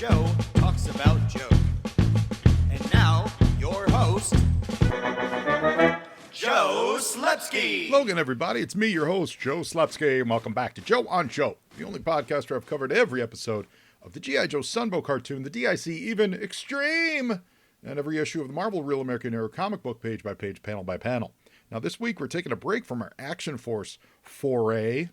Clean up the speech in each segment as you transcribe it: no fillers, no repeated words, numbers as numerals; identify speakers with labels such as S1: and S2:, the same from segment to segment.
S1: Joe talks about Joe. And now, your host, Joe Slepsky.
S2: Logan, everybody, it's me, your host, Joe Slepsky, and welcome back to Joe on Joe, the only podcast where I've covered every episode of the G.I. Joe Sunbow cartoon, the DIC even Extreme, and every issue of the Marvel Real American Hero comic book page by page, panel by panel. Now, this week, we're taking a break from our Action Force foray,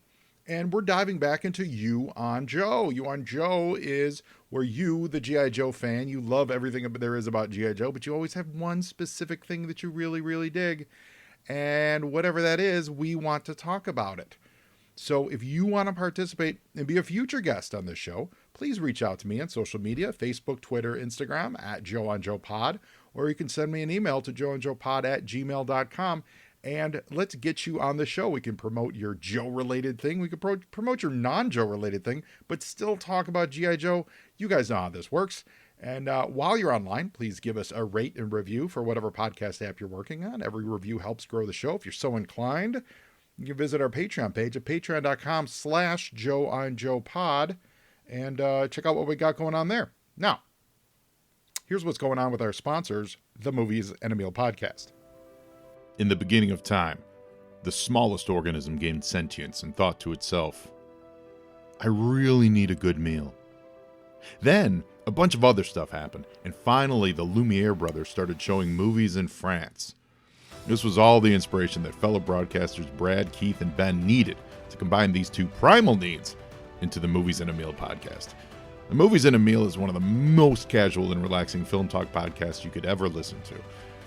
S2: and we're diving back into You on Joe. You on Joe is where you, the G.I. Joe fan, you love everything there is about G.I. Joe, but you always have one specific thing that you really, really dig. And whatever that is, we want to talk about it. So if you want to participate and be a future guest on this show, please reach out to me on social media, Facebook, Twitter, Instagram, at Joe on Joe Pod, or you can send me an email to joeonjoepod@gmail.com. And let's get you on the show. We can promote your Joe-related thing. We can promote your non-Joe-related thing, but still talk about G.I. Joe. You guys know how this works. And while you're online, please give us a rate and review for whatever podcast app you're working on. Every review helps grow the show. If you're so inclined, you can visit our Patreon page at patreon.com/JoeOnJoePod and check out what we got going on there. Now, here's what's going on with our sponsors, the Movies and a Meal podcast. In the beginning of time, the smallest organism gained sentience and thought to itself, I really need a good meal. Then, a bunch of other stuff happened, and finally the Lumiere brothers started showing movies in France. This was all the inspiration that fellow broadcasters Brad, Keith, and Ben needed to combine these two primal needs into the Movies and a Meal podcast. The Movies and a Meal is one of the most casual and relaxing film talk podcasts you could ever listen to.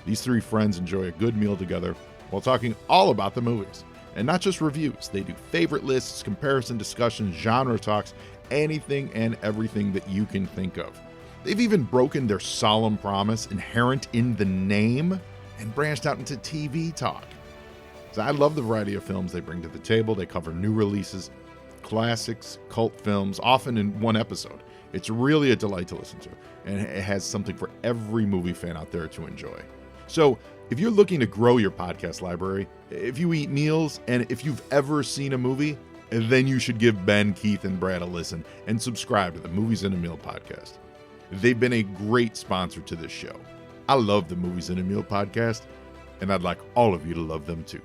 S2: These three friends enjoy a good meal together while talking all about the movies. And not just reviews, they do favorite lists, comparison discussions, genre talks, anything and everything that you can think of. They've even broken their solemn promise inherent in the name and branched out into TV talk. So I love the variety of films they bring to the table. They cover new releases, classics, cult films, often in one episode. It's really a delight to listen to, and it has something for every movie fan out there to enjoy. So if you're looking to grow your podcast library, if you eat meals, and if you've ever seen a movie, then you should give Ben, Keith, and Brad a listen and subscribe to the Movies and a Meal podcast. They've been a great sponsor to this show. I love the Movies and a Meal podcast, and I'd like all of you to love them too.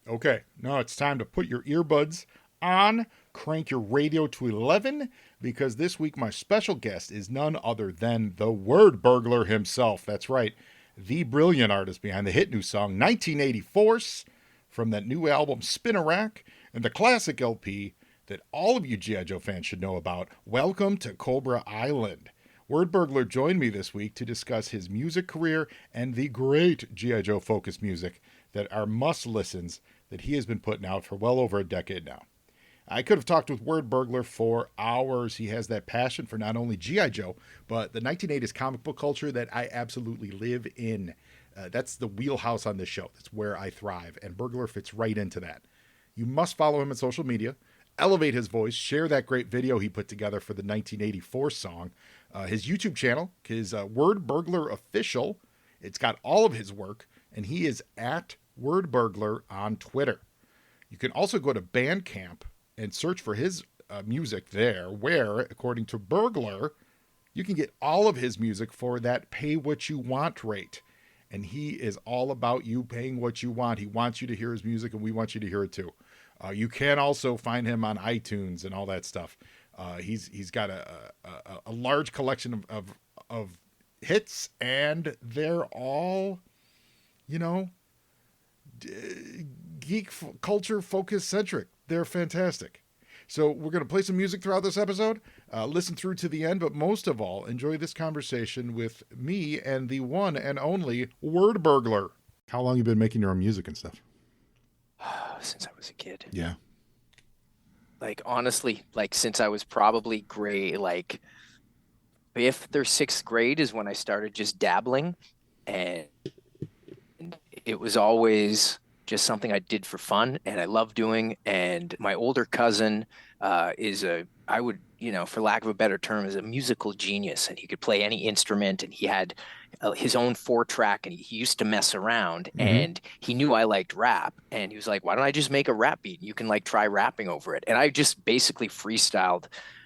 S2: Okay, now it's time to put your earbuds on, crank your radio to 11, because this week my special guest is none other than the Wordburglar himself. That's right, the brilliant artist behind the hit new song 1984's from that new album Spin-A-Rack, and the classic LP that all of you G.I. Joe fans should know about, Welcome to Cobra Island. Wordburglar joined me this week to discuss his music career and the great G.I. Joe focused music that are must-listens that he has been putting out for well over a decade now. I could have talked with Wordburglar for hours. He has that passion for not only G.I. Joe, but the 1980s comic book culture that I absolutely live in. That's the wheelhouse on this show. That's where I thrive, and Burglar fits right into that. You must follow him on social media, elevate his voice, share that great video he put together for the 1984 song. His YouTube channel is Wordburglar Official. It's got all of his work, and he is at Wordburglar on Twitter. You can also go to Bandcamp and search for his music there, where, according to Burglar, you can get all of his music for that pay what you want rate. And he is all about you paying what you want. He wants you to hear his music, and we want you to hear it too. You can also find him on iTunes and all that stuff. He's got a large collection of hits, and they're all, geek culture focus centric. They're fantastic. So we're going to play some music throughout this episode. Listen through to the end, but most of all, enjoy this conversation with me and the one and only Wordburglar. How long you been making your own music and stuff?
S3: Since I was a kid.
S2: Yeah.
S3: Honestly, since I was probably grade, 5th or 6th grade is when I started just dabbling, and it was always just something I did for fun and I love doing. And my older cousin for lack of a better term, is a musical genius, and he could play any instrument, and he had his own 4-track, and he used to mess around, and he knew I liked rap, and he was like, why don't I just make a rap beat? You can try rapping over it. And I just basically freestyled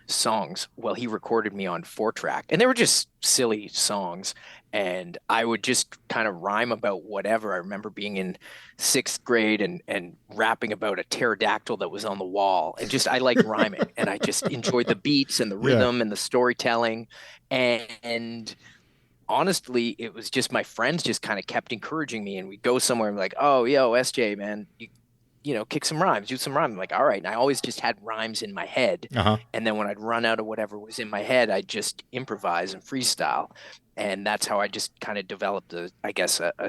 S3: songs. Well, he recorded me on 4-track, and they were just silly songs. And I would just kind of rhyme about whatever. I remember being in 6th grade and rapping about a pterodactyl that was on the wall. And just, I liked rhyming, and I just enjoyed the beats and the
S2: Yeah.
S3: rhythm and the storytelling. And honestly, it was just my friends just kind of kept encouraging me, and we'd go somewhere and be like, oh, yo, SJ, man, you know, kick some rhymes, do some rhymes. I'm like, all right. And I always just had rhymes in my head.
S2: Uh-huh.
S3: And then when I'd run out of whatever was in my head, I'd just improvise and freestyle. And that's how I just kind of developed a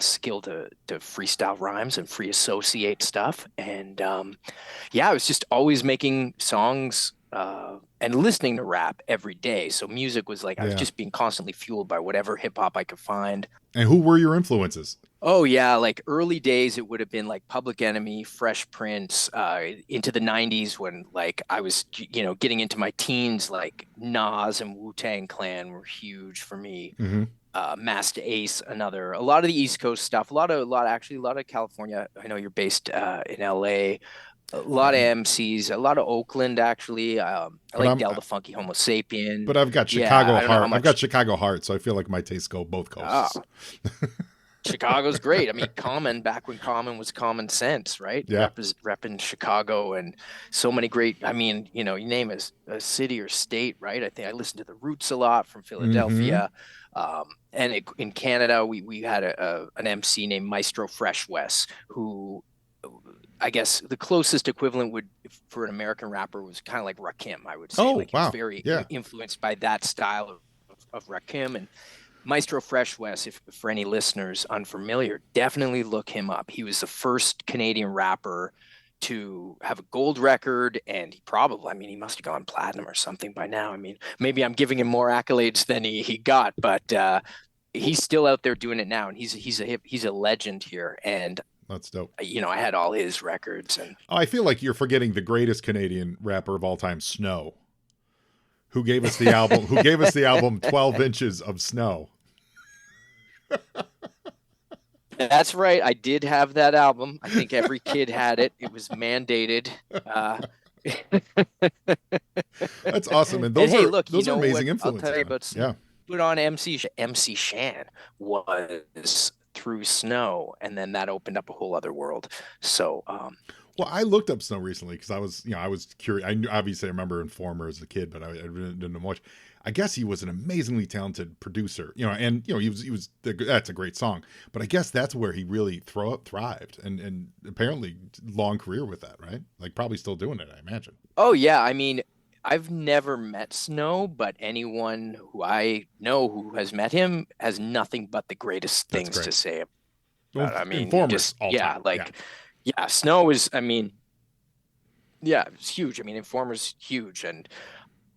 S3: skill to freestyle rhymes and free associate stuff. And I was just always making songs and listening to rap every day. So music was like, I was just being constantly fueled by whatever hip hop I could find.
S2: And who were your influences?
S3: Oh yeah, like early days, it would have been like Public Enemy, Fresh Prince, into the 90s when like I was, you know, getting into my teens, like Nas and Wu-Tang Clan were huge for me.
S2: Mm-hmm.
S3: Master Ace, another, a lot of the East Coast stuff, a lot of California. I know you're based in LA. A lot of MCs, a lot of Oakland, actually. I like Del the Funky Homo Sapien.
S2: But I've got Chicago heart.
S3: Much...
S2: I've got Chicago heart, so I feel like my tastes go both coasts.
S3: Chicago's great. I mean, Common, back when Common was Common Sense, right?
S2: Yeah.
S3: Repping Chicago, and so many great, I mean, you know, you name a city or state, right? I think I listened to The Roots a lot from Philadelphia. And in Canada, we had an MC named Maestro Fresh West, who I guess the closest equivalent for an American rapper was kind of like Rakim, I would say.
S2: Oh,
S3: like,
S2: wow.
S3: He was very influenced by that style of Rakim. And Maestro Fresh West, if for any listeners unfamiliar, definitely look him up. He was the first Canadian rapper to have a gold record, and he must have gone platinum or something by now. I mean, maybe I'm giving him more accolades than he got, but he's still out there doing it now, and he's a legend here. And
S2: that's dope.
S3: You know, I had all his records. And
S2: I feel like you're forgetting the greatest Canadian rapper of all time, Snow, who gave us the album. 12 Inches of Snow.
S3: That's right. I did have that album. I think every kid had it. It was mandated.
S2: That's awesome. And those are amazing influences.
S3: I'll tell you about put on MC Shan was through Snow, and then that opened up a whole other world. So
S2: well, I looked up Snow recently because I was curious. I remember Informer as a kid, but I didn't know much. I guess he was an amazingly talented producer, you know, and you know that's a great song. But I guess that's where he really thrived, and apparently long career with that, right? Like probably still doing it, I imagine.
S3: Oh yeah, I mean, I've never met Snow, but anyone who I know who has met him has nothing but the greatest things to say about. I mean, Snow is. I mean, it's huge. I mean, Informer's huge, and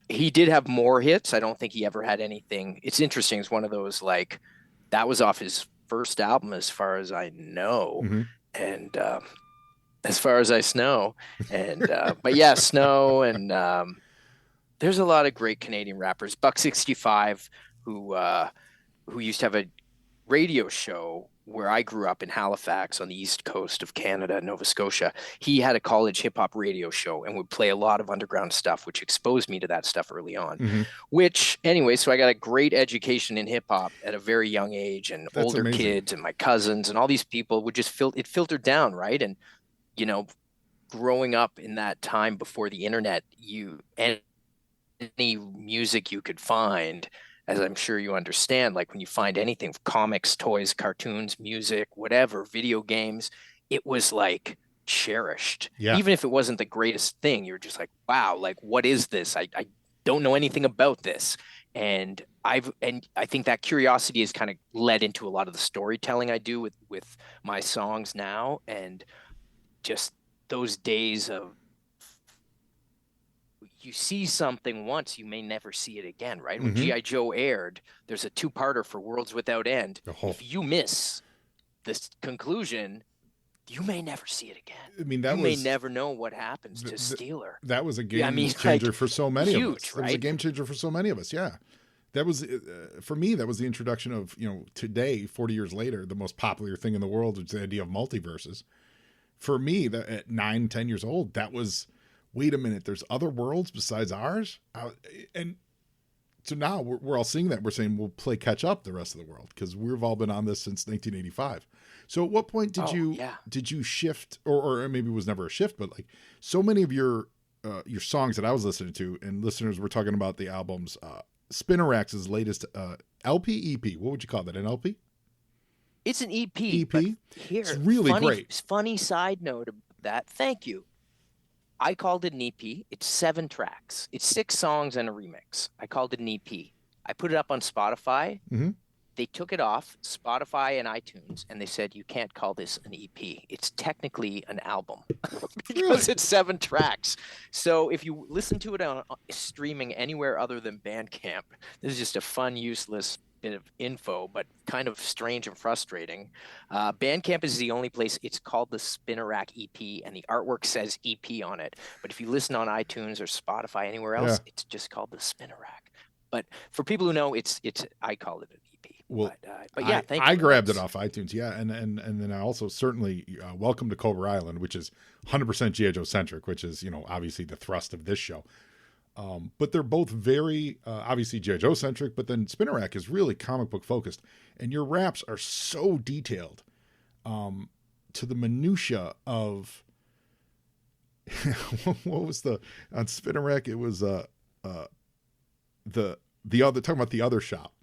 S3: he did have more hits. I don't think he ever had anything. It's interesting. It's one of those, like, that was off his first album, as far as I know.
S2: Mm-hmm.
S3: And as far as I know. And but yeah, Snow, and there's a lot of great Canadian rappers. Buck 65, who used to have a radio show where I grew up in Halifax on the east coast of Canada, Nova Scotia. He had a college hip hop radio show and would play a lot of underground stuff, which exposed me to that stuff early on.
S2: Mm-hmm.
S3: Which, anyway, so I got a great education in hip hop at a very young age, and
S2: That's
S3: older
S2: amazing.
S3: kids and my cousins and all these people would just it filtered down, right? And, you know, growing up in that time before the internet, any music you could find, as I'm sure you understand, like when you find anything, comics, toys, cartoons, music, whatever, video games, it was like cherished.
S2: Yeah.
S3: Even if it wasn't the greatest thing, you're just like, wow, like, what is this? I don't know anything about this. And I think that curiosity has kind of led into a lot of the storytelling I do with my songs now. And just those days of, you see something once, you may never see it again, right? When
S2: Mm-hmm.
S3: G.I. Joe aired, there's a 2-parter for Worlds Without End.
S2: Oh.
S3: If you miss this conclusion, you may never see it again.
S2: I mean,
S3: you may never know what happens to Steeler.
S2: That was a game changer for so many of us.
S3: Right?
S2: That was a game changer for so many of us. Yeah. That was, for me, that was the introduction of, you know, today, 40 years later, the most popular thing in the world is the idea of multiverses. For me, that at 9, 10 years old, that was wait a minute, there's other worlds besides ours? And so now we're all seeing that. We're saying we'll play catch up the rest of the world because we've all been on this since 1985. So at what point did you shift, or maybe it was never a shift, but like so many of your songs that I was listening to, and listeners were talking about the albums, Spinnerax's latest LP, EP. What would you call that? An LP?
S3: It's an EP.
S2: EP.
S3: Here,
S2: it's really great.
S3: Funny side note of that. Thank you. I called it an EP. It's 7 tracks. It's 6 songs and a remix. I called it an EP. I put it up on Spotify.
S2: Mm-hmm.
S3: They took it off Spotify and iTunes, and they said, you can't call this an EP. It's technically an album because it's 7 tracks. So if you listen to it on streaming anywhere other than Bandcamp, this is just a fun, useless bit of info, but kind of strange and frustrating. Bandcamp is the only place. It's called the Spinnerack EP, and the artwork says EP on it. But if you listen on iTunes or Spotify, anywhere else, it's just called the Spinnerack. But for people who know, I call it an EP.
S2: Well,
S3: but yeah, thank you.
S2: I grabbed it off iTunes, and then I also certainly Welcome to Cobra Island, which is 100% G.I. Joe centric, which is obviously the thrust of this show. But they're both very obviously G.I. Joe centric, but then Spinnerack is really comic book focused, and your raps are so detailed to the minutia of what was on Spinnerack? It was the other, talking about the other shop.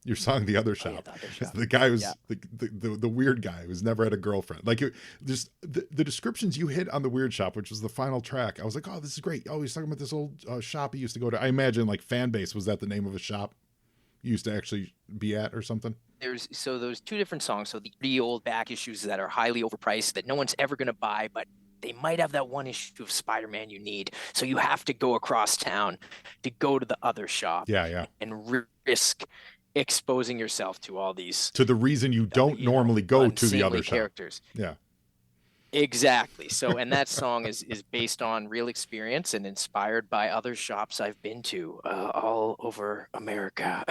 S2: Your song, The Other Shop.
S3: The Other Shop.
S2: The guy was the weird guy who's never had a girlfriend. Like just the descriptions you hit on The Weird Shop, which was the final track. I was like, oh, this is great. Oh, he's talking about this old shop he used to go to. I imagine like Fan Base, was that the name of a shop you used to actually be at or something?
S3: There's 2 different songs. So the old back issues that are highly overpriced that no one's ever going to buy, but they might have that one issue of Spider-Man you need. So you have to go across town to go to The Other Shop.
S2: Yeah.
S3: And risk exposing yourself to all these,
S2: to the reason you don't normally go to the other
S3: characters.
S2: Shop. Yeah,
S3: exactly. So, and that song is based on real experience and inspired by other shops I've been to all over America.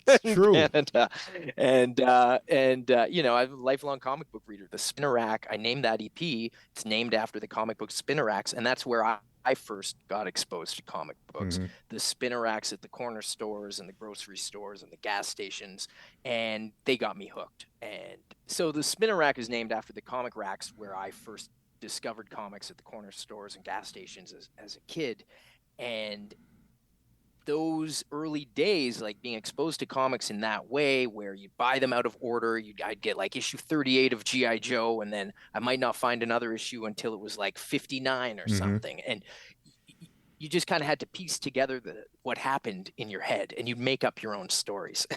S2: It's true.
S3: Canada. And I'm a lifelong comic book reader. The Spinnerack, I named that EP. It's named after the comic book Spinneracks, and that's where I first got exposed to comic books.
S2: Mm-hmm.
S3: The Spinneracks at the corner stores and the grocery stores and the gas stations, and they got me hooked. And so the Spinnerack is named after the comic racks where I first discovered comics at the corner stores and gas stations as a kid. And those early days, like being exposed to comics in that way, where you'd buy them out of order, I'd get like issue 38 of G.I. Joe, and then I might not find another issue until it was like 59 or something. And you just kind of had to piece together what happened in your head, and you'd make up your own stories.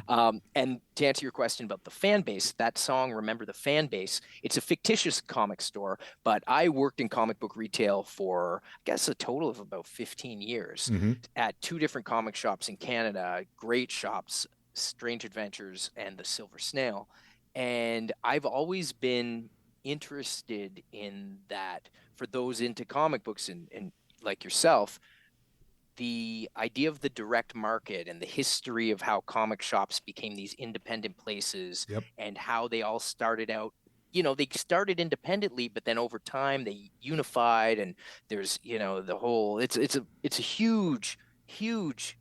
S3: And to answer your question about the fan base, that song, Remember the Fan Base, it's a fictitious comic store, but I worked in comic book retail for, I guess, a total of about 15 years at 2 different comic shops in Canada, great shops, Strange Adventures and the Silver Snail. And I've always been interested in that for those into comic books and like yourself, the idea of the direct market and the history of how comic shops became these independent places and how they all started out, they started independently, but then over time they unified, and there's, the whole, it's a huge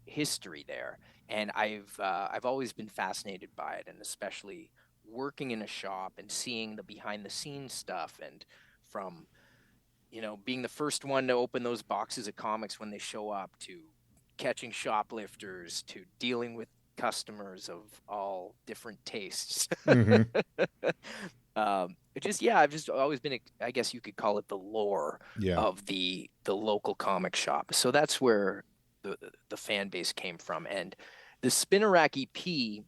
S3: history there. And I've always been fascinated by it, and especially working in a shop and seeing the behind the scenes stuff, and from being the first one to open those boxes of comics when they show up, to catching shoplifters, to dealing with customers of all different tastes. I've just always been, I guess you could call it the lore of the local comic shop. So that's where the fan base came from. And the Spinnerack EP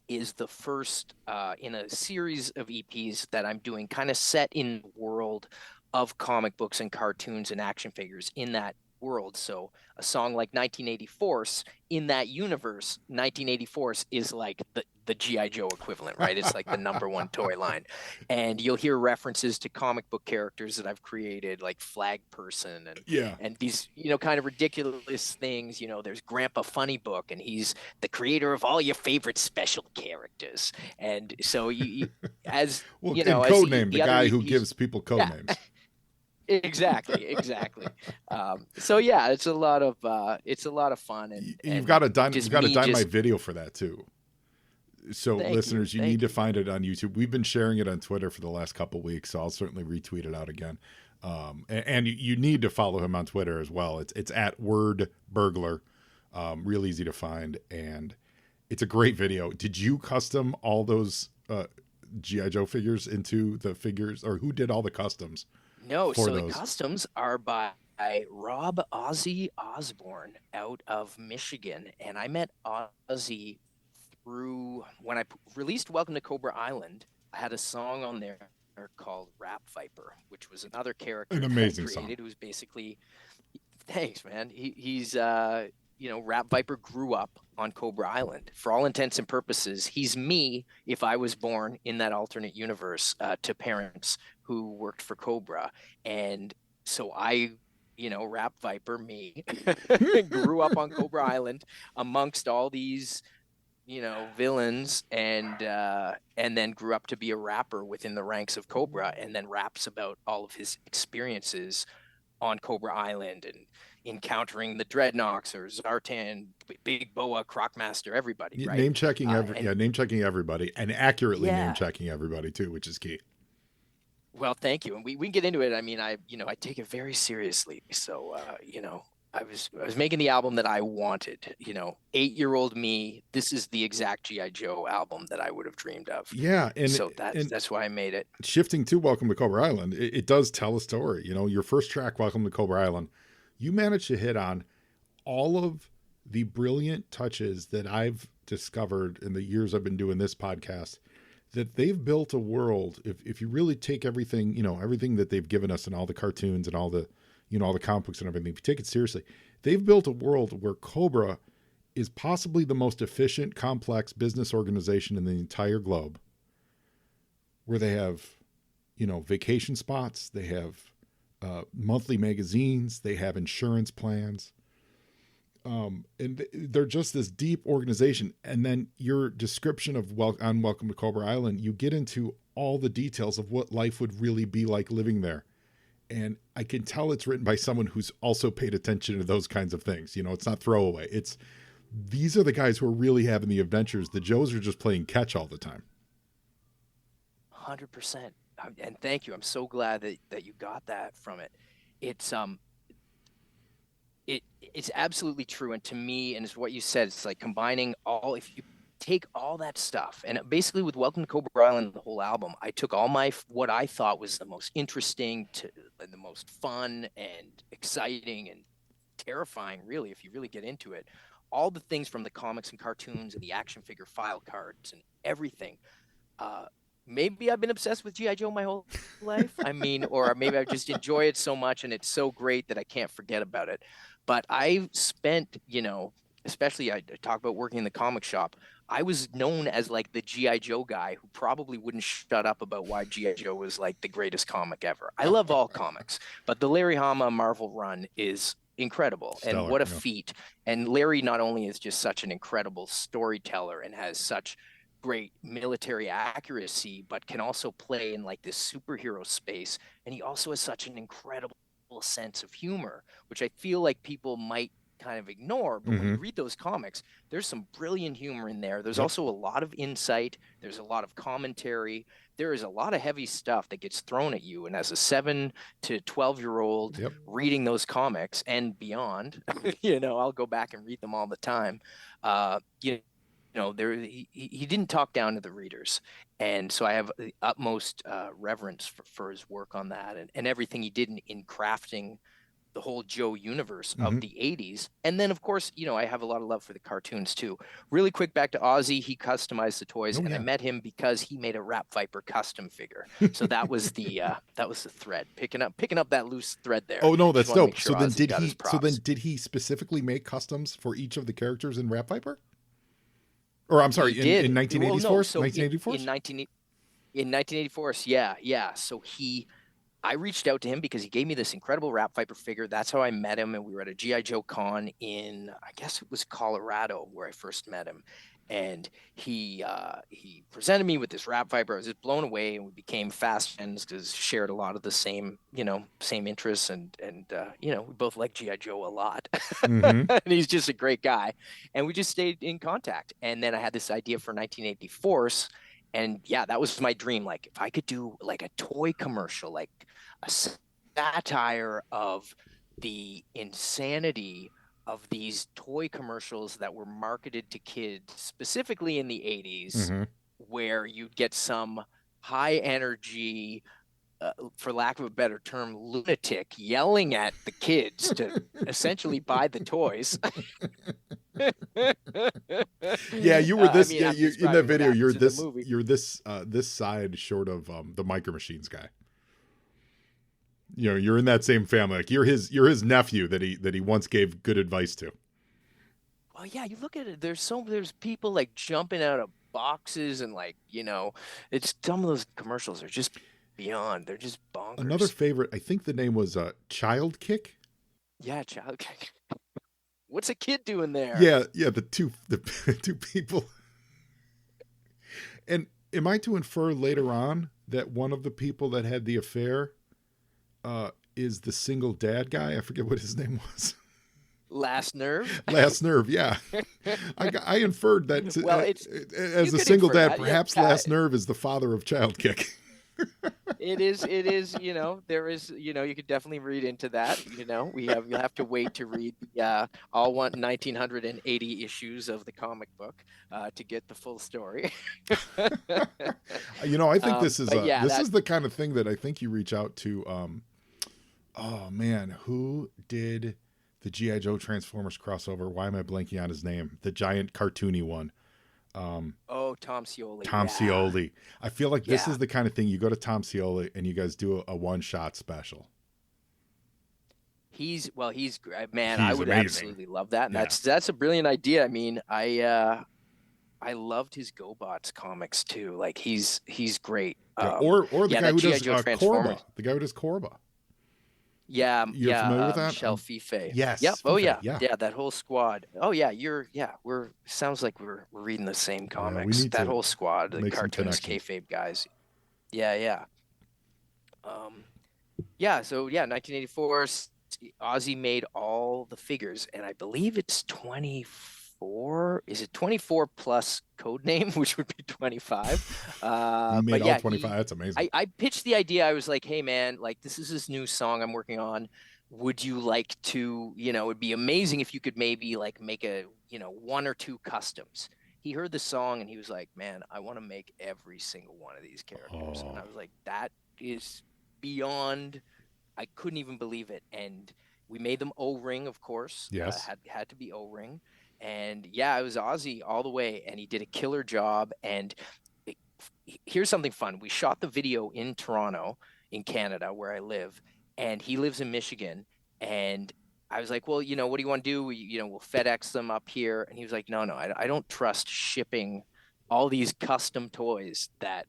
S3: is the first in a series of EPs that I'm doing, kind of set in the world of comic books and cartoons and action figures in that world. So a song like 1984, in that universe, 1984 is like the G.I. Joe equivalent, right? It's like the #1 toy line. And you'll hear references to comic book characters that I've created, like Flag Person and these, kind of ridiculous things. There's Grandpa Funny Book, and he's the creator of all your favorite special characters. And so you as
S2: code name, the guy who gives people code names.
S3: Exactly. So yeah, it's a lot of fun,
S2: You've
S3: and
S2: got to dime.
S3: just
S2: You've got to
S3: me
S2: dime my
S3: just
S2: video for that too. So listeners, you need
S3: thank
S2: to
S3: you.
S2: find it on YouTube. We've been sharing it on Twitter for the last couple weeks, so I'll certainly retweet it out again. And you need to follow him on Twitter as well. It's at Wordburglar, real easy to find, and it's a great video. Did you custom all those GI Joe figures into the figures, or who did all the customs
S3: No,
S2: for
S3: so the
S2: those?
S3: customs are by Rob Ozzy Osborne out of Michigan, and I met Ozzy through when I released Welcome to Cobra Island. I had a song on there called Rap Viper, which was another character
S2: An
S3: that I
S2: amazing song.
S3: created who's basically, thanks, man. He's Rap Viper grew up on Cobra Island. For all intents and purposes, he's me if I was born in that alternate universe to parents who worked for Cobra. And so Rap Viper, me, grew up on Cobra Island amongst all these villains, and then grew up to be a rapper within the ranks of Cobra, and then raps about all of his experiences on Cobra Island and encountering the Dreadnoks or Zartan, Big Boa, Crocmaster, everybody, right?
S2: Name checking name checking everybody, and accurately name
S3: Yeah.
S2: checking everybody too, which is key.
S3: Well, thank you. And we can get into it. I mean, I take it very seriously. So, I was making the album that I wanted, 8-year-old me. This is the exact G.I. Joe album that I would have dreamed of.
S2: Yeah, and
S3: So that's why I made it.
S2: Shifting to Welcome to Cobra Island, it does tell a story. Your first track, Welcome to Cobra Island, you managed to hit on all of the brilliant touches that I've discovered in the years I've been doing this podcast, that they've built a world. If you really take everything, everything that they've given us and all the cartoons and all the, all the comic books and everything, if you take it seriously, they've built a world where Cobra is possibly the most efficient, complex business organization in the entire globe, where they have, vacation spots, they have monthly magazines, they have insurance plans, and they're just this deep organization. And then your description of on Welcome to Cobra Island, you get into all the details of what life would really be like living there. And I can tell it's written by someone who's also paid attention to those kinds of things. It's not throwaway. These are the guys who are really having the adventures. The Joes are just playing catch all the time.
S3: 100%. And thank you. I'm so glad that you got that from it. It's absolutely true. And to me, and it's what you said, it's like combining if you take all that stuff, and basically with Welcome to Cobra Island, the whole album, I took all what I thought was the most interesting and the most fun and exciting and terrifying, really, if you really get into it, all the things from the comics and cartoons and the action figure file cards and everything. Maybe I've been obsessed with G.I. Joe my whole life. I mean, or maybe I just enjoy it so much and it's so great that I can't forget about it. But I spent, especially I talk about working in the comic shop, I was known as like the G.I. Joe guy who probably wouldn't shut up about why G.I. Joe was like the greatest comic ever. I love all comics, but the Larry Hama Marvel run is incredible.
S2: Stellar,
S3: and what a feat. And Larry not only is just such an incredible storyteller and has such great military accuracy, but can also play in like this superhero space. And he also has such an incredible sense of humor, which I feel like people might kind of ignore. But when you read those comics, there's some brilliant humor in there. There's also a lot of insight. There's a lot of commentary. There is a lot of heavy stuff that gets thrown at you. And as a 7 to 12-year-old reading those comics and beyond, I'll go back and read them all the time. He didn't talk down to the readers. And so I have the utmost reverence for his work on that and everything he did in crafting the whole Joe universe of the 80s. And then, of course, I have a lot of love for the cartoons, too. Really quick, back to Ozzy. He customized the toys, and I met him because he made a Rap Viper custom figure. So that was the thread, picking up that loose thread there.
S2: Oh, no, that's dope.
S3: Sure
S2: so then did he specifically make customs for each of the characters in Rap Viper? Or I'm sorry, in 1984? 1984?
S3: In 1984, yeah. So I reached out to him because he gave me this incredible Rap Viper figure. That's how I met him, and we were at a G.I. Joe con in, I guess it was Colorado, where I first met him. and he presented me with this rap viper. I was just blown away, and we became fast friends because shared a lot of the same, same interests, and we both like GI Joe a lot.
S2: Mm-hmm.
S3: And he's just a great guy, and we just stayed in contact. And then I had this idea for 1984, and yeah, that was my dream. Like if I could do like a toy commercial, like a satire of the insanity of these toy commercials that were marketed to kids, specifically in the 80s,
S2: Mm-hmm.
S3: where you'd get some high energy, for lack of a better term, lunatic yelling at the kids to essentially buy the toys.
S2: Yeah, you were this.
S3: I'm
S2: You in that
S3: describing what
S2: video.
S3: happens
S2: You're
S3: in the
S2: this.
S3: movie.
S2: You're this. This side short of the Micro Machines guy. You're in that same family. Like you're his nephew that he once gave good advice to.
S3: Well, yeah, you look at it. There's people like jumping out of boxes, and like it's some of those commercials are just beyond. They're just bonkers.
S2: Another favorite. I think the name was Child Kick.
S3: Yeah, child. What's a kid doing there?
S2: Yeah. The two two people. And am I to infer later on that one of the people that had the affair is the single dad guy? I forget what his name was.
S3: Last Nerve.
S2: Last Nerve, yeah. I inferred that
S3: Well,
S2: as a single dad, perhaps Last Nerve is the father of Child Kick.
S3: It is, there is, you could definitely read into that. You'll have to wait to read all 1980 issues of the comic book to get the full story.
S2: I think this is
S3: is
S2: the kind of thing that I think you reach out to. Oh man, who did the GI Joe Transformers crossover? Why am I blanking on his name? The giant cartoony one.
S3: Tom Scioli.
S2: Tom Scioli. I feel like this is the kind of thing you go to Tom Scioli and you guys do a one-shot special.
S3: He's man.
S2: He's
S3: I would
S2: amazing.
S3: absolutely love that. And that's a brilliant idea. I mean, I loved his GoBots comics too. Like he's great.
S2: Or the guy who does
S3: Korba.
S2: The guy who does Korba.
S3: Yeah,
S2: You're familiar with that?
S3: Michelle Fife.
S2: Yes.
S3: Yep. Oh
S2: Fife,
S3: yeah. That whole squad. Oh yeah. Sounds like we're reading the same comics. That whole squad, the cartoonist kayfabe guys. Yeah. So 1984. Ozzy made all the figures, and I believe it's 24. Is it 24 plus code name, which would be 25?
S2: He made all 25. That's amazing.
S3: I pitched the idea. I was like, hey man, like this is this new song I'm working on. Would you like to, it'd be amazing if you could maybe like make a, one or two customs. He heard the song and he was like, man, I want to make every single one of these characters. And I was like, that is beyond, I couldn't even believe it. And we made them O-ring, of course.
S2: Yes.
S3: Had to be O-ring. And yeah, it was Ozzy all the way, and he did a killer job. And here's something fun. We shot the video in Toronto, in Canada, where I live, and he lives in Michigan. And I was like, well, what do you want to do? We'll FedEx them up here. And he was like, no, I don't trust shipping all these custom toys that,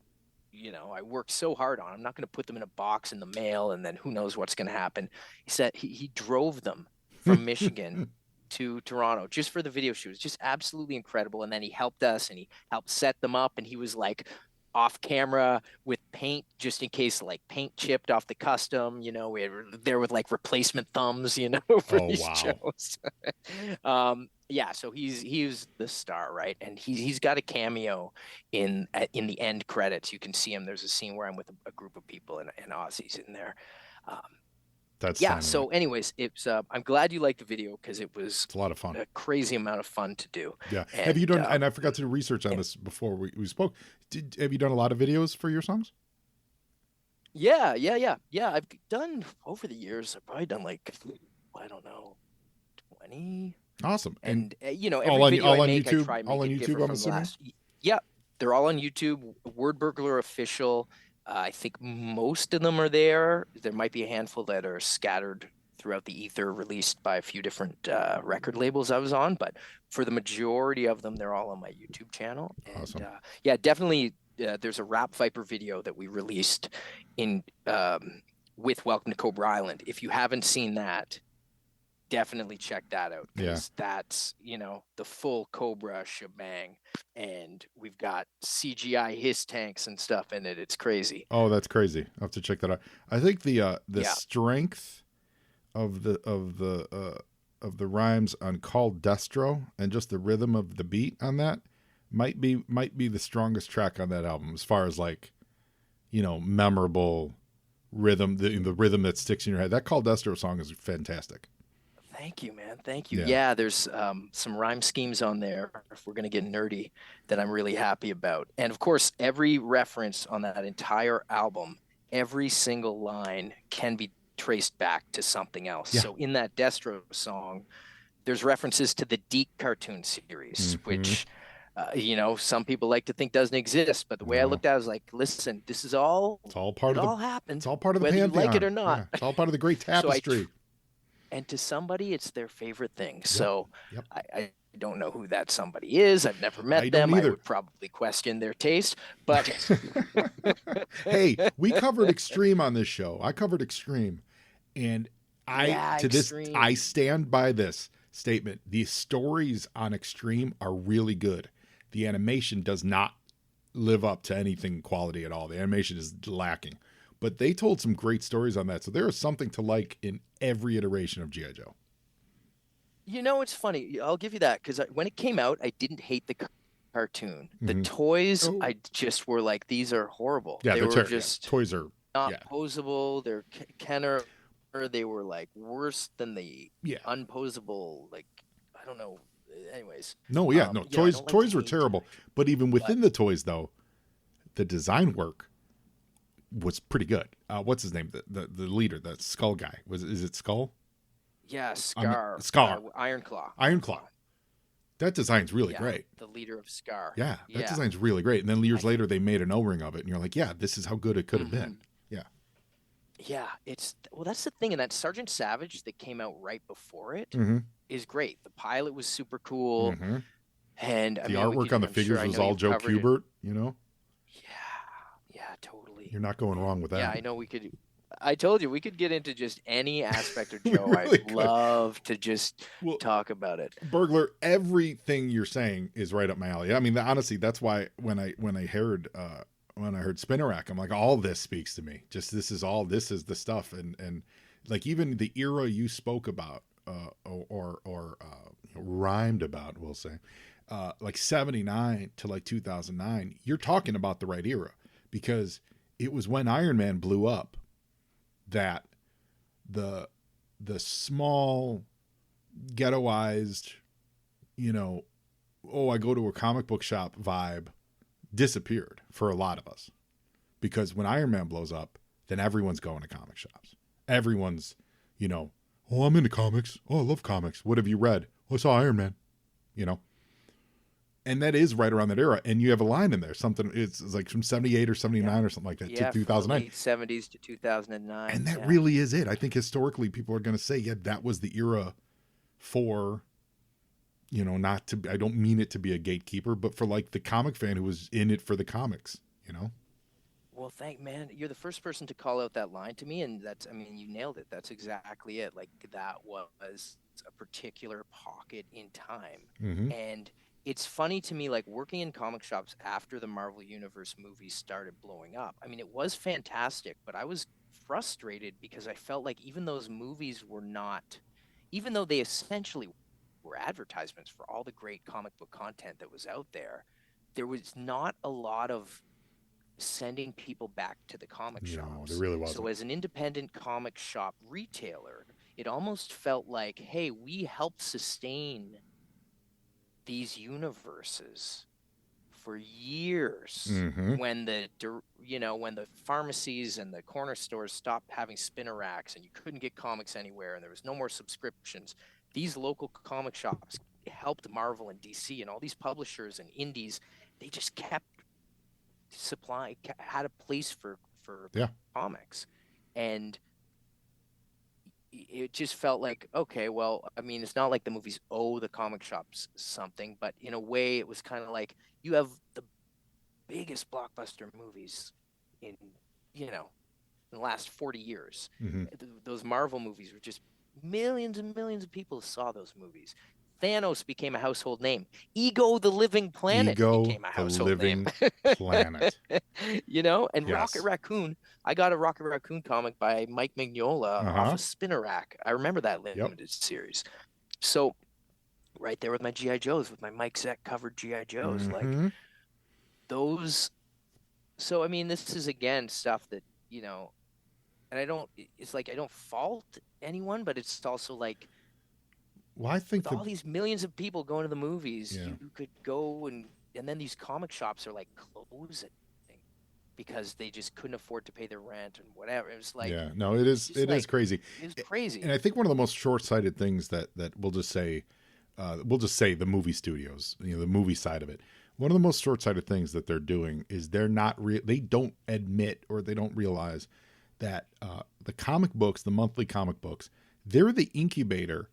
S3: I worked so hard on. I'm not going to put them in a box in the mail, and then who knows what's going to happen. He said he drove them from Michigan to Toronto just for the video shoot. It was just absolutely incredible. And then he helped us, and he helped set them up, and he was like off camera with paint just in case like paint chipped off the custom. We were there with like replacement thumbs, for these shows. So he's the star, right? And he's got a cameo in the end credits. You can see him. There's a scene where I'm with a group of people, and Ozzy's in there. So anyways, it's I'm glad you liked the video, because it's
S2: a lot of fun,
S3: a crazy amount of fun to do.
S2: Yeah. Have you done, and I forgot to do research on this before we spoke, have you done a lot of videos for your songs?
S3: Yeah. I've done over the years. I've probably done like, I don't know, 20.
S2: Awesome.
S3: And every
S2: all on,
S3: video
S2: all
S3: I
S2: on
S3: make,
S2: YouTube,
S3: I try and
S2: all on
S3: make it
S2: YouTube,
S3: different
S2: I'm
S3: from
S2: assuming.
S3: Yeah, they're all on YouTube. Wordburglar official. I think most of them are there. There might be a handful that are scattered throughout the ether, released by a few different record labels I was on. But for the majority of them, they're all on my YouTube channel. And,
S2: awesome.
S3: Definitely. There's a Rap Viper video that we released in with Welcome to Cobra Island. If you haven't seen that, definitely check that out,
S2: Yeah.
S3: because that's, the full Cobra shebang, and we've got CGI hiss tanks and stuff in it. It's crazy.
S2: Oh, that's crazy. I'll have to check that out. I think the
S3: Yeah.
S2: strength of the rhymes on Called Destro and just the rhythm of the beat on that might be the strongest track on that album as far as like, memorable rhythm, the rhythm that sticks in your head. That Called Destro song is fantastic.
S3: Thank you, man. Thank you.
S2: Yeah.
S3: Yeah, there's some rhyme schemes on there, if we're going to get nerdy, that I'm really happy about. And of course, every reference on that entire album, every single line can be traced back to something else.
S2: Yeah.
S3: So in that Destro song, there's references to the Deke cartoon series, which, some people like to think doesn't exist. But the way I
S2: No.
S3: looked at it, I was like, listen, this is all,
S2: It's all part
S3: it
S2: of the
S3: all happened.
S2: It's all part of the
S3: whether
S2: pantheon.
S3: you like it or not.
S2: Yeah, it's all part of the great
S3: So
S2: tapestry.
S3: and to somebody, it's their favorite thing. So
S2: Yep.
S3: I don't know who that somebody is. I've never met
S2: I don't
S3: them. I
S2: either.
S3: would probably question their taste. But
S2: Hey, we covered Extreme on this show. I covered Extreme, and
S3: Extreme.
S2: I stand by this statement. The stories on Extreme are really good. The animation does not live up to anything quality at all. The animation is lacking. But they told some great stories on that. So there is something to like in every iteration of G.I. Joe.
S3: It's funny. I'll give you that, because when it came out, I didn't hate the cartoon. The
S2: Mhm.
S3: toys,
S2: Oh.
S3: I just were like, these are horrible.
S2: Yeah,
S3: they were just
S2: toys are
S3: not posable. They're Kenner. They were like worse than the unposable. Like, I don't know. Anyways.
S2: No, yeah, toys were
S3: hate.
S2: terrible. But even within the toys, though, the design work was pretty good. What's his name? The leader, the Skull guy. Is it Skull?
S3: Yeah, Scar. Ironclaw.
S2: Ironclaw. That design's really great.
S3: The leader of Scar.
S2: Yeah, that design's really great. And then years later, they made an O-ring of it, and you're like, yeah, this is how good it could have been. Yeah.
S3: Yeah, that's the thing. And that Sergeant Savage that came out right before it is great. The pilot was super cool. And
S2: the artwork on the figures was all Joe Kubert,
S3: Yeah, totally.
S2: You're not going wrong with that.
S3: Yeah, I know I told you we could get into just any aspect of Joe.
S2: Really
S3: I'd love to just talk about it.
S2: Burglar, everything you're saying is right up my alley. I mean, honestly, that's why when I heard Spinner Rack, I'm like, all this speaks to me. Just this is the stuff, and like even the era you spoke about, or rhymed about, we'll say, like 79 to like 2009. You're talking about the right era, because it was when Iron Man blew up that the small ghettoized, I go to a comic book shop vibe disappeared for a lot of us, because when Iron Man blows up, then everyone's going to comic shops. Everyone's, I'm into comics. Oh, I love comics. What have you read? Oh, I saw Iron Man, And that is right around that era. And you have a line in there, something, it's like from 78 or 79 or something like that to 2009.
S3: Late 70s to 2009.
S2: And that really is it. I think historically people are going to say, that was the era for, not to, I don't mean it to be a gatekeeper, but for like the comic fan who was in it for the comics,
S3: Well, man, you're the first person to call out that line to me. And you nailed it. That's exactly it. Like, that was a particular pocket in time. And it's funny to me, like working in comic shops after the Marvel Universe movies started blowing up. I mean, it was fantastic, but I was frustrated because I felt like even those movies were not, even though they essentially were advertisements for all the great comic book content that was out there, there was not a lot of sending people back to the comic shops.
S2: No, there really wasn't.
S3: So as an independent comic shop retailer, it almost felt like, hey, we help sustain these universes for years. When the pharmacies and the corner stores stopped having spinner racks and you couldn't get comics anywhere and there was no more subscriptions, these local comic shops helped Marvel and DC and all these publishers and indies. They just kept had a place for comics. And it just felt like, okay, well, I mean, it's not like the movies owe the comic shops something, but in a way it was kind of like you have the biggest blockbuster movies in the last 40 years. Those Marvel movies were just Millions and millions of people saw those movies. Thanos became a household name. Ego the Living Planet
S2: Ego,
S3: became a
S2: the
S3: household name.
S2: living planet.
S3: And Rocket
S2: Yes.
S3: Raccoon, I got a Rocket Raccoon comic by Mike Mignola off
S2: Uh-huh.
S3: a spinner rack. I remember that
S2: Yep.
S3: limited series. So right there with my GI Joes, with my Mike Zeck covered GI Joes, like
S2: Mhm.
S3: those. So I mean, this is again stuff that, and I don't. It's like I don't fault anyone, but it's also like
S2: Well, I think
S3: with all these millions of people going to the movies,
S2: Yeah.
S3: you could go and then these comic shops are like closing because they just couldn't afford to pay their rent and whatever. It was like,
S2: Yeah, no, it is
S3: just
S2: it is
S3: like
S2: crazy.
S3: it was
S2: A-
S3: crazy.
S2: And I think one of the most short-sighted things that we'll just say the movie studios, the movie side of it. One of the most short-sighted things that they're doing is they don't admit or they don't realize that the comic books, the monthly comic books, they're the incubator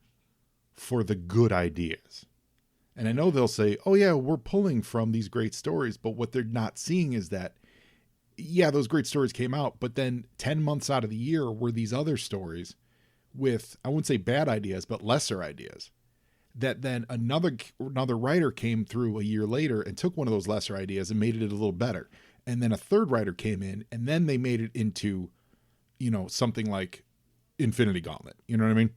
S2: for the good ideas. And I know they'll say, "Oh yeah, we're pulling from these great stories," but what they're not seeing is that yeah, those great stories came out, but then 10 months out of the year were these other stories with, I wouldn't say bad ideas, but lesser ideas. That then another writer came through a year later and took one of those lesser ideas and made it a little better. And then a third writer came in and then they made it into, something like Infinity Gauntlet. You know what I mean?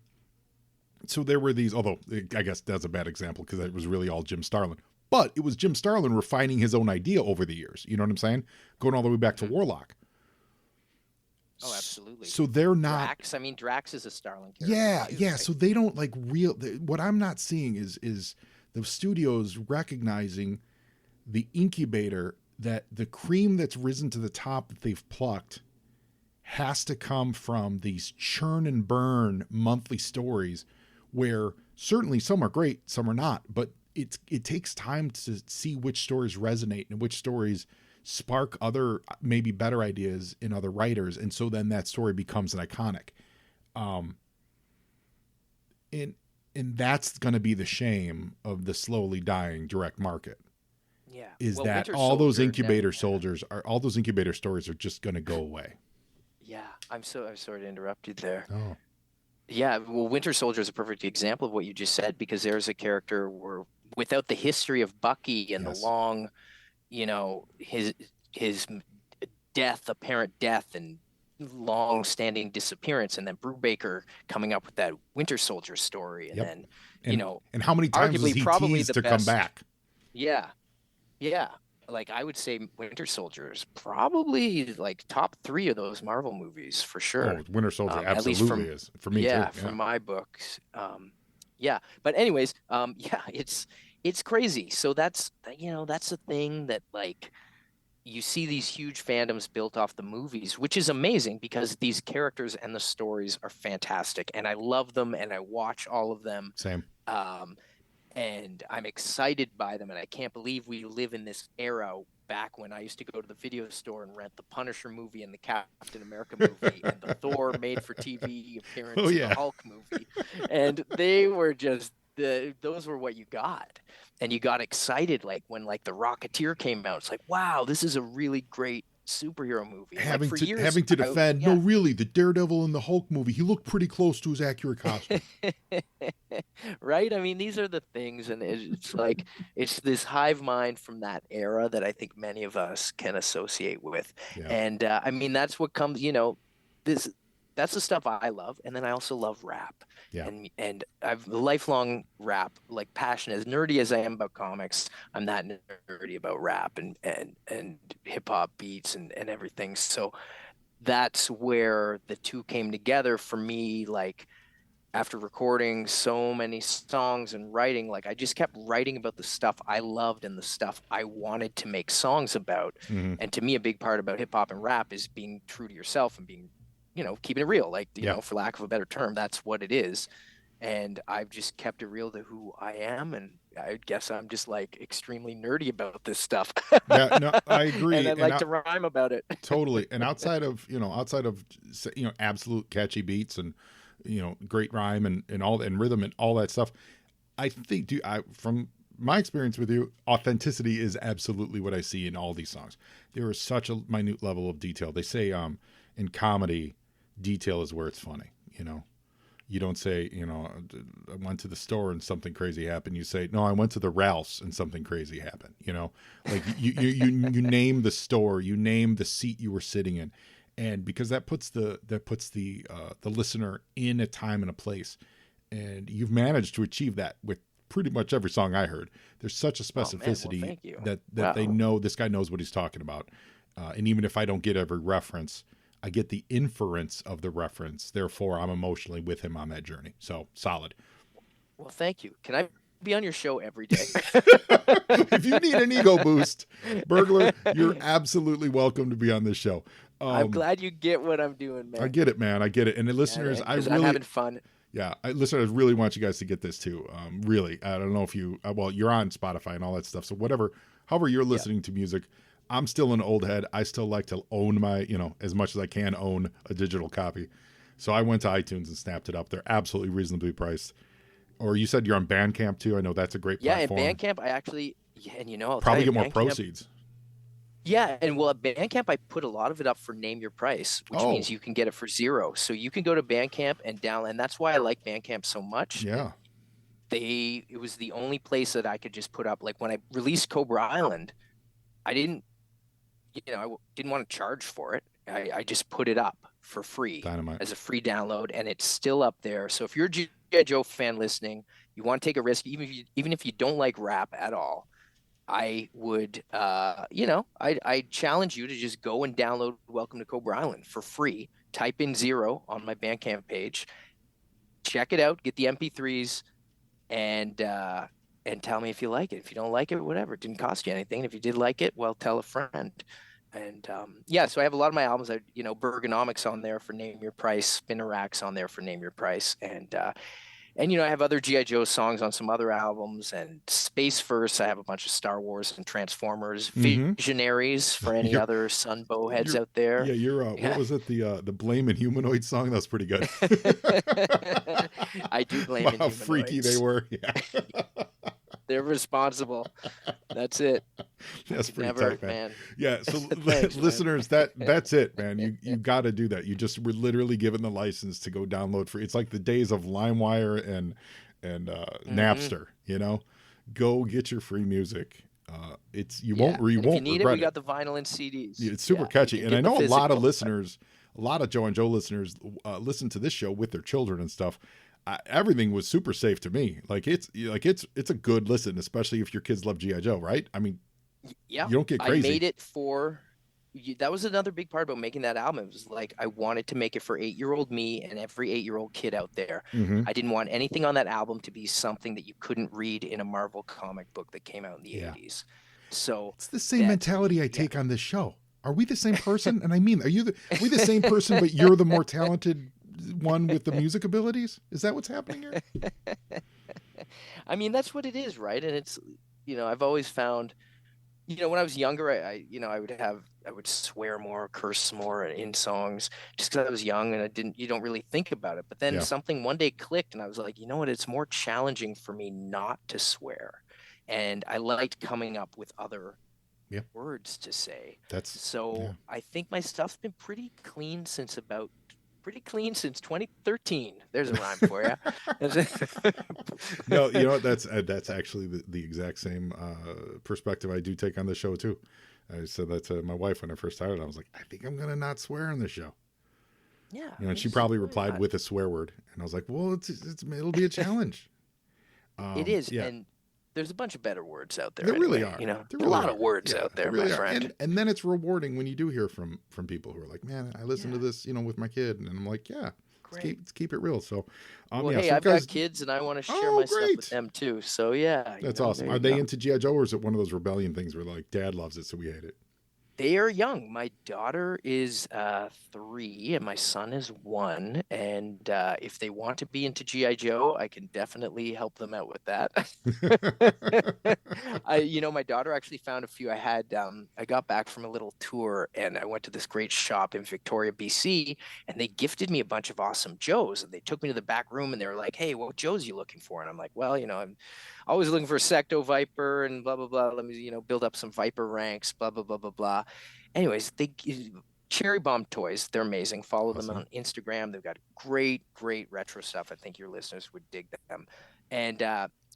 S2: So there were these, although I guess that's a bad example because it was really all Jim Starlin. But it was Jim Starlin refining his own idea over the years. You know what I'm saying? Going all the way back to Warlock.
S3: Oh, absolutely.
S2: So they're not.
S3: Drax. I mean, Drax is a Starlin character.
S2: Yeah,
S3: too,
S2: yeah.
S3: right?
S2: So they don't like real. What I'm not seeing is the studios recognizing the incubator that the cream that's risen to the top that they've plucked has to come from these churn and burn monthly stories where certainly some are great, some are not, but it takes time to see which stories resonate and which stories spark other maybe better ideas in other writers, and so then that story becomes an iconic. And that's going to be the shame of the slowly dying direct market.
S3: Yeah.
S2: Is
S3: Well,
S2: that
S3: Winter
S2: all those
S3: Soldier
S2: incubator all those incubator stories are just going to go away.
S3: Yeah, I'm sorry to interrupt you there.
S2: Oh,
S3: Yeah, well, Winter Soldier is a perfect example of what you just said because there's a character where without the history of Bucky and the
S2: yes.
S3: long, his apparent death and long-standing disappearance, and then Brubaker coming up with that Winter Soldier story, and
S2: Yep.
S3: then
S2: And how many times was
S3: arguably
S2: he
S3: probably
S2: teased
S3: the
S2: to come
S3: best.
S2: back?
S3: Yeah, yeah. Like I would say Winter Soldier is probably like top 3 of those Marvel movies for sure.
S2: Oh, Winter Soldier
S3: At least
S2: absolutely is for me too. Yeah.
S3: from my books. Yeah. But anyways, yeah, it's crazy. So that's the thing that like you see these huge fandoms built off the movies, which is amazing because these characters and the stories are fantastic, and I love them, and I watch all of them.
S2: Same.
S3: And I'm excited by them, and I can't believe we live in this era back when I used to go to the video store and rent the Punisher movie and the Captain America movie and the Thor made-for-TV appearance
S2: Oh,
S3: and
S2: yeah.
S3: the Hulk movie, and they were just those were what you got, and you got excited like when like the Rocketeer came out. It's like, wow, this is a really great superhero movie. And,
S2: Having
S3: like, for
S2: to
S3: years,
S2: having to defend.
S3: yeah.
S2: No, really, the Daredevil and the Hulk movie. He looked pretty close to his accurate costume.
S3: Right? I mean, these are the things, and it's like it's this hive mind from that era that I think many of us can associate with.
S2: Yeah.
S3: And I mean, that's what comes, that's the stuff I love, and then I also love rap.
S2: Yeah.
S3: And I've lifelong rap, like passion. As nerdy as I am about comics, I'm that nerdy about rap and hip hop beats and everything. So that's where the two came together for me. Like after recording so many songs and writing, like I just kept writing about the stuff I loved and the stuff I wanted to make songs about.
S2: Mhm.
S3: And to me, a big part about hip hop and rap is being true to yourself and being, keeping it real, like, for lack of a better term, that's what it is. And I've just kept it real to who I am. And I guess I'm just like extremely nerdy about this stuff.
S2: Yeah, no, I agree.
S3: And I like to rhyme about it.
S2: Totally. And outside of absolute catchy beats and great rhyme and all and rhythm and all that stuff, I think from my experience with you, authenticity is absolutely what I see in all these songs. There is such a minute level of detail. They say in comedy, detail is where it's funny. You don't say, I went to the store and something crazy happened. You say, no, I went to the Ralph's and something crazy happened. Like you name the store, you name the seat you were sitting in, and because that puts the listener in a time and a place, and you've managed to achieve that with pretty much every song I heard. There's such a specificity
S3: thank you.
S2: that
S3: Wow.
S2: they know this guy knows what he's talking about, and even if I don't get every reference, I get the inference of the reference. Therefore, I'm emotionally with him on that journey. So solid.
S3: Well, thank you. Can I be on your show every day?
S2: If you need an ego boost, Burglar, you're absolutely welcome to be on this show.
S3: I'm glad you get what I'm doing, man.
S2: I get it, man. I get it. And the listeners,
S3: I'm having fun.
S2: Yeah, listeners, really want you guys to get this too. Really, I don't know if you, well, you're on Spotify and all that stuff. So however you're listening to music, I'm still an old head. I still like to own my, as much as I can own a digital copy. So I went to iTunes and snapped it up. They're absolutely reasonably priced. Or you said you're on Bandcamp too. I know that's a great platform.
S3: Yeah, and Bandcamp, I actually, and I'll
S2: probably
S3: tell
S2: get more
S3: Bandcamp,
S2: proceeds.
S3: Yeah, and well, at Bandcamp, I put a lot of it up for name your price, which means you can get it for $0. So you can go to Bandcamp and download, and that's why I like Bandcamp so much.
S2: Yeah.
S3: It was the only place that I could just put up, like when I released Cobra Island, I didn't want to charge for it. I just put it up for free.
S2: Dynamite.
S3: As a free download, and it's still up there. So if you're a G.I. Joe fan listening, you want to take a risk, even if you don't like rap at all, I would, I challenge you to just go and download Welcome to Cobra Island for free. Type in 0 on my Bandcamp page, check it out, get the MP3s, and tell me if you like it. If you don't like it, whatever. It didn't cost you anything. And if you did like it, well, tell a friend. And so I have a lot of my albums. Bergonomics on there for Name Your Price, Spinnerack's on there for Name Your Price, and I have other G.I. Joe songs on some other albums, and Space First. I have a bunch of Star Wars and Transformers, Visionaries for any other Sunbow heads out there.
S2: Yeah, you're. What was it? The Blame and Humanoid song? That was pretty good.
S3: I do blame. How
S2: freaky they were! Yeah.
S3: They're responsible. That's it.
S2: That's pretty tight, man. Yeah. So thanks, listeners, that's it, man. You got to do that. You just were literally given the license to go download free. It's like the days of LimeWire and Napster. Go get your free music. You won't
S3: if you need
S2: regret
S3: it. We got the vinyl and CDs.
S2: Yeah, it's super catchy, and I know a lot of listeners, a lot of Joe and Joe listeners, listen to this show with their children and stuff. Everything was super safe to me. It's a good listen, especially if your kids love G.I. Joe, right? I mean,
S3: yeah,
S2: you don't get crazy.
S3: I made it for. That was another big part about making that album. It was like I wanted to make it for 8-year-old me and every 8-year-old kid out there. I didn't want anything on that album to be something that you couldn't read in a Marvel comic book that came out in the 80s. So
S2: it's the same mentality I take on this show. Are we the same person? And I mean, are we the same person, but you're the more talented one with the music abilities? Is that what's happening here?
S3: I mean, that's what it is, right? And it's, I've always found, when I was younger, I would swear more, curse more in songs just because I was young and you don't really think about it. But then something one day clicked and I was like, you know what? It's more challenging for me not to swear. And I liked coming up with other words to say. I think my stuff's been pretty clean since 2013. There's a rhyme for you.
S2: No, that's actually the exact same perspective I do take on the show too. I said that to my wife when I first started. I was like, I think I'm gonna not swear on this show.
S3: Yeah.
S2: And she probably replied with a swear word, and I was like, well, it'll be a challenge.
S3: It is, and there's a bunch of better words out there.
S2: There really are.
S3: There are a lot of words out there, my friend.
S2: And then it's rewarding when you do hear from people who are like, man, I listened to this, with my kid, and I'm like, let's keep it real. So,
S3: hey, I've got kids, and I want to share my stuff with them too. So
S2: that's awesome. Are they into G.I. Joe, or is it one of those rebellion things where like Dad loves it, so we hate it?
S3: They are young. My daughter is 3 and my son is 1. And if they want to be into G.I. Joe, I can definitely help them out with that. My daughter actually found a few. I got back from a little tour and I went to this great shop in Victoria, BC, and they gifted me a bunch of awesome Joes. And they took me to the back room and they were like, hey, what Joes are you looking for? And I'm like, well, I'm always looking for a Secto Viper and blah, blah, blah. Let me, build up some Viper ranks, blah, blah, blah, blah, blah. Anyways, Cherry Bomb Toys. They're amazing. Follow them
S2: Awesome.
S3: on Instagram. They've got great retro stuff. I think your listeners would dig them. And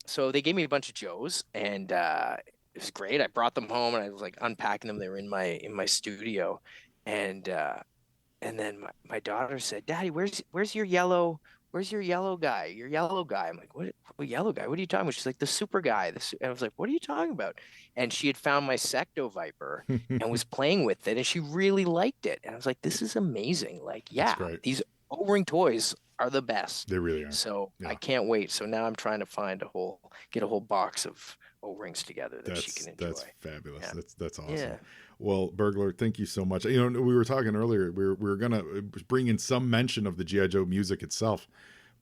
S3: so they gave me a bunch of Joes, and it was great. I brought them home, and I was like unpacking them. They were in my studio, and then my daughter said, "Daddy, where's your yellow? Where's your yellow guy? Your yellow guy?" I'm like, "What yellow guy? What are you talking about?" She's like, "The super guy." And I was like, "What are you talking about?" And she had found my Secto Viper and was playing with it, and she really liked it. And I was like, "This is amazing! Like, yeah,
S2: great.
S3: these O-ring toys are the best."
S2: They really are.
S3: So
S2: Yeah.
S3: I can't wait. So now I'm trying to get a whole box of O-rings together that she can enjoy.
S2: That's fabulous.
S3: Yeah.
S2: That's awesome.
S3: Yeah.
S2: Well, Burglar, thank you so much. You know, we were talking earlier. We were gonna bring in some mention of the GI Joe music itself,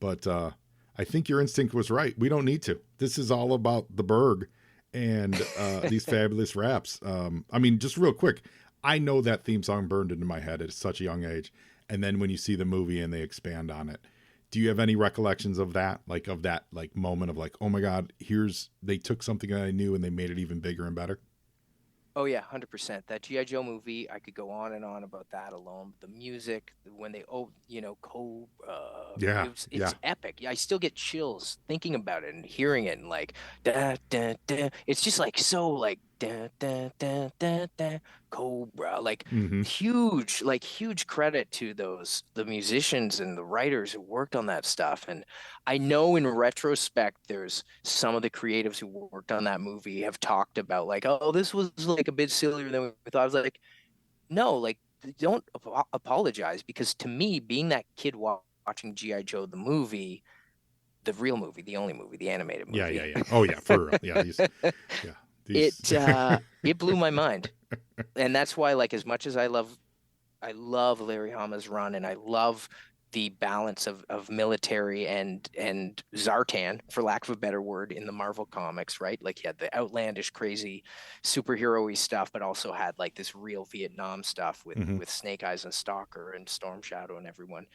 S2: but I think your instinct was right. We don't need to. This is all about the Berg and these fabulous raps. I mean, just real quick, I know that theme song burned into my head at such a young age, and then when you see the movie and they expand on it, do you have any recollections of that? Like moment of like, oh my God, they took something that I knew and they made it even bigger and better.
S3: Oh yeah, 100%. That G.I. Joe movie, I could go on and on about that alone. The music, when they,
S2: Yeah,
S3: it's epic. Yeah, I still get chills thinking about it and hearing it, and like da da da. It's just like so like da da da da da Cobra. Like huge credit to the musicians and the writers who worked on that stuff. And I know in retrospect, there's some of the creatives who worked on that movie have talked about like, oh, this was like a bit sillier than we thought. I was like, no, like don't apologize, because to me, being that kid watching G.I. Joe the movie, the real movie, the only movie, the animated movie.
S2: Yeah. Oh yeah, for real. Yeah,
S3: it blew my mind, and that's why, like, as much as I love Larry Hama's run, and I love the balance of military and Zartan, for lack of a better word, in the Marvel comics, right? Like, he had the outlandish, crazy, superhero-y stuff, but also had like this real Vietnam stuff with Snake Eyes and Stalker and Storm Shadow and everyone.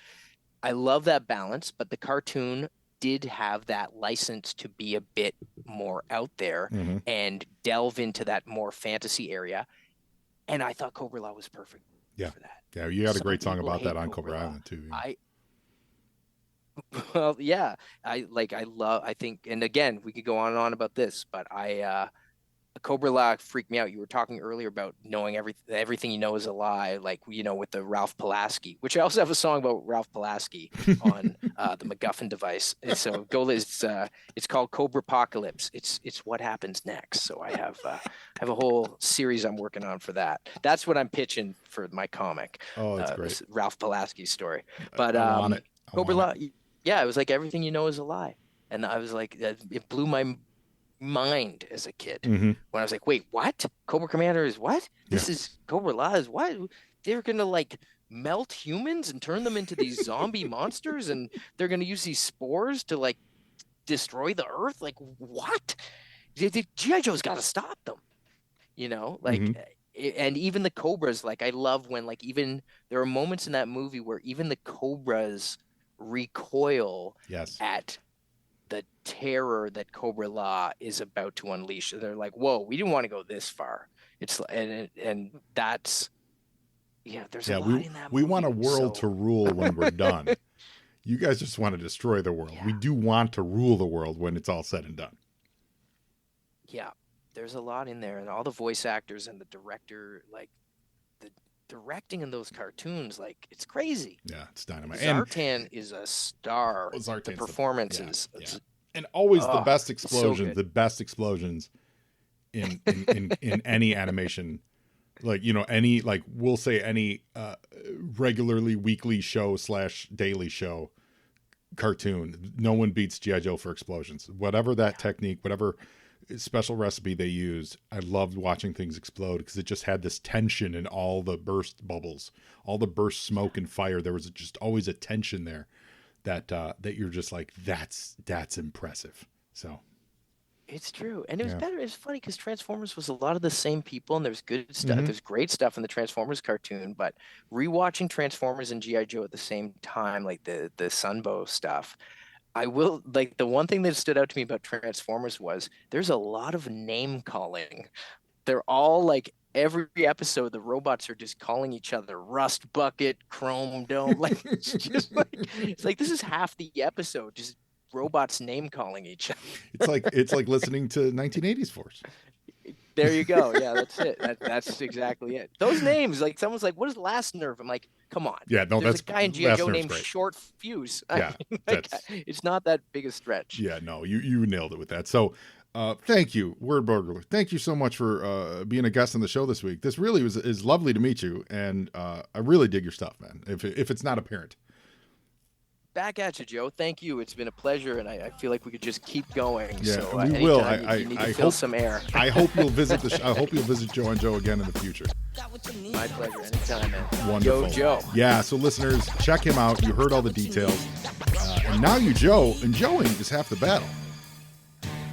S3: I love that balance, but the cartoon did have that license to be a bit more out there and delve into that more fantasy area. And I thought Cobra La was perfect for that.
S2: Yeah, you had a great song about that on Cobra Island too. Yeah.
S3: Well, yeah, I think, and again, we could go on and on about this, but Cobra La freaked me out. You were talking earlier about knowing everything you know is a lie, like, with the Ralph Pulaski, which I also have a song about Ralph Pulaski on the MacGuffin device. And so it's called Cobra Apocalypse. It's what happens next. So I have a whole series I'm working on for that. That's what I'm pitching for my comic.
S2: Oh, that's great.
S3: Ralph Pulaski story. But
S2: Cobra
S3: La, yeah, it was like everything you know is a lie, and I was like, it blew my mind as a kid when I was like, wait, what? Cobra Commander is what? This is Cobra La is what? They're gonna like melt humans and turn them into these zombie monsters, and they're gonna use these spores to like destroy the earth? Like, what? G.I. Joe's got to stop them, like. And even the Cobras, like, I love when, like, even there are moments in that movie where even the Cobras recoil at the terror that Cobra La is about to unleash. They're like, whoa, we didn't want to go this far. It's and that's there's a lot in that
S2: we
S3: movie.
S2: Want a world to rule when we're done. You guys just want to destroy the world. We do want to rule the world when it's all said and done.
S3: Yeah, there's a lot in there, and all the voice actors and the director, like the directing in those cartoons, like, it's crazy.
S2: Yeah, it's dynamite.
S3: Zartan is a star. The performances,
S2: and always the best explosions. So the best explosions in any animation, like, any, like, we'll say any regularly weekly show / daily show cartoon. No one beats G.I. Joe for explosions. Whatever that technique, whatever special recipe they used, I loved watching things explode, because it just had this tension in all the burst bubbles, all the burst smoke and fire. There was just always a tension there that you're just like, that's impressive. So
S3: it's true. And it was better. It's funny because Transformers was a lot of the same people, and there's good stuff. There's great stuff in the Transformers cartoon, but rewatching Transformers and G.I. Joe at the same time, like the Sunbow stuff, I will, like, the one thing that stood out to me about Transformers was there's a lot of name calling. They're all like every episode the robots are just calling each other Rust Bucket, Chrome Dome. Like it's just like this is half the episode, just robots name calling each other.
S2: It's like listening to 1980s Force.
S3: There you go. Yeah, that's it. That's exactly it. Those names, like someone's like, "What is Last Nerve?" I'm like, "Come on."
S2: Yeah, no,
S3: There's
S2: that's
S3: a guy in G.I.
S2: Last
S3: Joe
S2: Nerve's
S3: named
S2: great.
S3: Short Fuse.
S2: Yeah,
S3: Like,
S2: that's
S3: it's not that big a stretch.
S2: yeah. No, you nailed it with that. So, thank you, Wordburglar. Thank you so much for being a guest on the show this week. This really is lovely to meet you, and I really dig your stuff, man. If it's not apparent.
S3: Back at you, Joe. Thank you. It's been a pleasure, and I feel like we could just keep going.
S2: Yeah,
S3: so,
S2: we will.
S3: you need to fill some air.
S2: I hope you'll visit I hope you'll visit Joe and Joe again in the future.
S3: My pleasure. Anytime, man.
S2: Wonderful.
S3: Yo, Joe.
S2: Yeah. So, listeners, check him out. You heard all the details, and now you Joe, and Joeing is half the battle.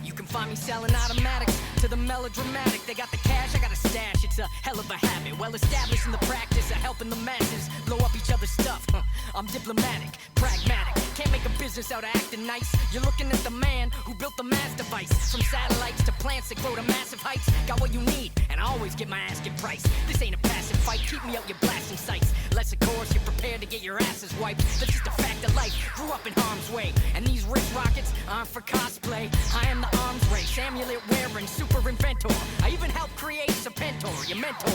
S4: You can find me selling automatics to the melodramatic. They got the cash, I got a stash. It's a hell of a habit. Well established in the practice of helping the masses blow up each other's stuff. I'm diplomatic, pragmatic. Can't make a business out of acting nice. You're looking at the man who built the mass device. From satellites to plants that grow to massive heights. Got what you need, and I always get my asking price. This ain't a passive fight. Keep me out your blasting sights. Unless, of course, you're prepared to get your asses wiped. That's just a fact of life. Grew up in harm's way. And these wrist rockets aren't for cosplay. I am the arms race, amulet wearing super inventor. I even helped create Serpentor, your mentor.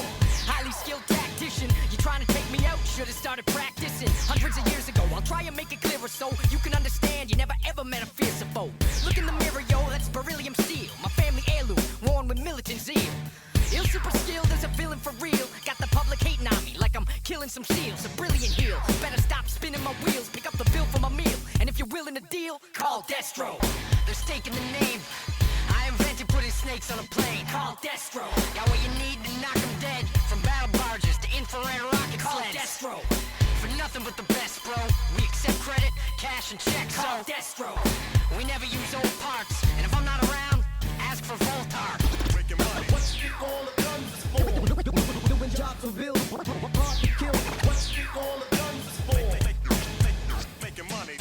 S4: Highly skilled tactician. You trying to take me out? Should've started practicing hundreds of years ago. I'll try and make it clearer so you can understand. You never ever met a fiercer foe. Look in the mirror, yo, that's beryllium steel. My family heirloom, worn with militant zeal. Ill super skilled as a villain for real. Got the public hating on me like I'm killing some seals. A brilliant heel. Better stop spinning my wheels. Pick up the bill for my meal. And if you're willing to deal, call Destro. They're staking the name. I invented putting snakes on a plane. Call Destro. Got what you need to knock them dead. From battle barges to infrared rocket Call sleds. Destro. For nothing but the best, bro. We accept credit, cash, and checks. Call Destro. We never use old parts. And if I'm not around, ask for Voltar.
S5: What's the all the guns is for? Doing jobs for bills, hard to kill. What's the all the guns is for?
S1: Making money.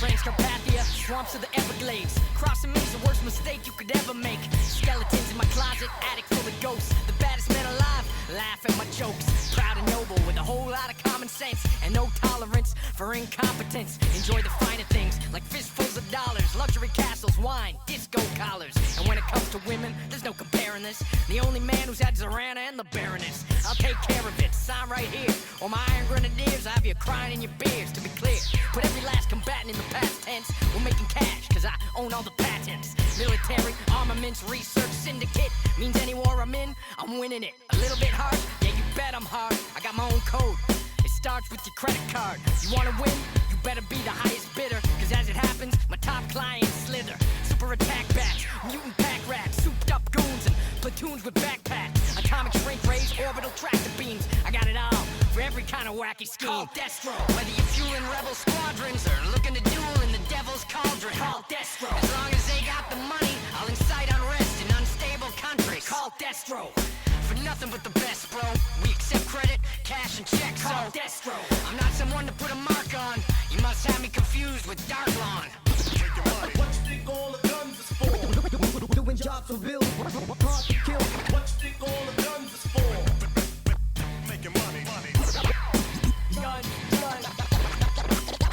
S4: Transcarpathia, swamps of the Everglades. Crossing me's the worst mistake you could ever make. Skeletons in my closet, attic full of ghosts. The baddest men alive, laugh at my jokes. Proud and noble with a whole lot of common sense and no tolerance for incompetence. Enjoy the finer things like fistfuls of dollars, luxury castles, wine, disco collars. And when it comes to women, there's no comparing this. The only man who's had Zorana and the Baroness. I'll take care of it, sign right here. Or my Iron Grenadiers, I have you crying in your beers. To be clear, put every last combatant in the past tense. We're making cash, cause I own all the patents. Military, armaments, research syndicate. Means any war I'm in, I'm winning it. A little bit hard, yeah you bet I'm hard. I got my own code, it starts with your credit card. You wanna win? You better be the highest bidder. Cause as it happens, my top clients slither. Super attack bats, mutant pack rats, souped up goons and platoons with backpacks. Atomic shrink rays, orbital tractor beams. I got it all for every kind of wacky scheme. Call Destro. Whether you're fueling rebel squadrons or looking to duel in the devil's cauldron. Call Destro. As long as they got the money, I'll incite unrest in unstable countries. Call Destro. For nothing but the best, bro. We accept credit, cash, and checks. Call Destro. I'm not someone to put a mark on. You must have me confused with Dark Lawn.
S5: What's the all the guns is for? Doing jobs for bills, hard to kill. What's the all the guns is for?
S1: Making money.
S4: Gun.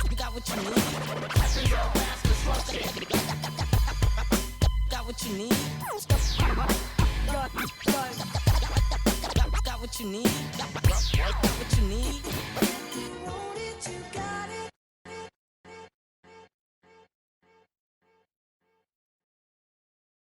S5: You got what you need. Got what you need. Got what you need. Got what you need.